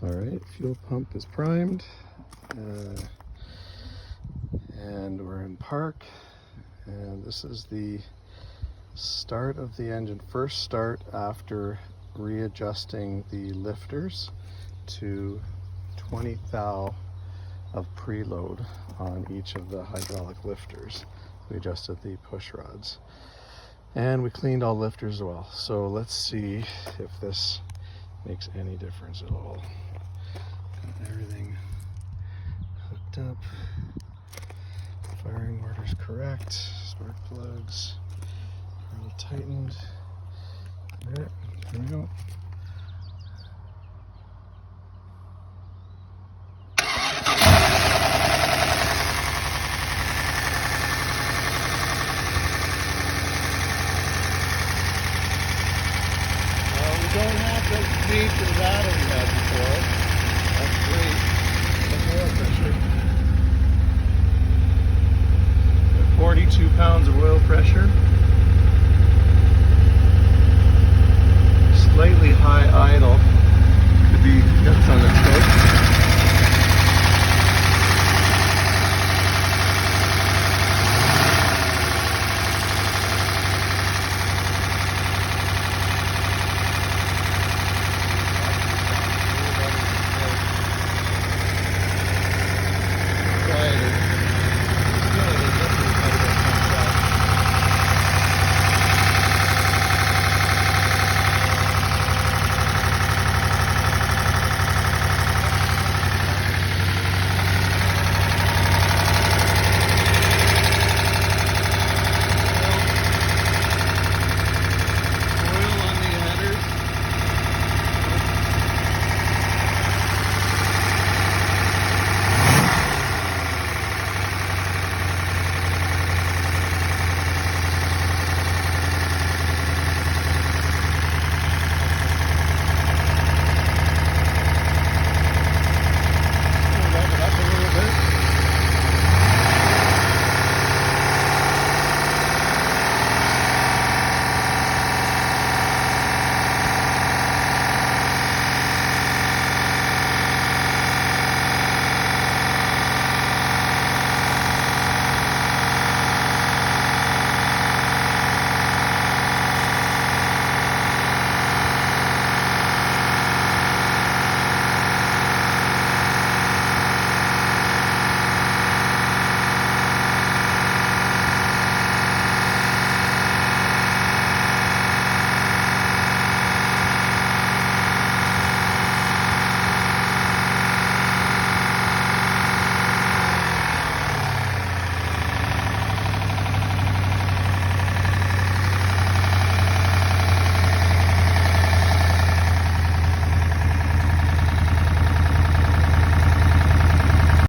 All right, fuel pump is primed, and we're in park, and this is the start of the engine, first start after readjusting the lifters to 20 thou of preload on each of the hydraulic lifters. We adjusted the push rods and we cleaned all lifters as well. So let's see if this makes any difference at all. Got everything hooked up, firing order's correct, spark plugs already tightened. All right, here we go.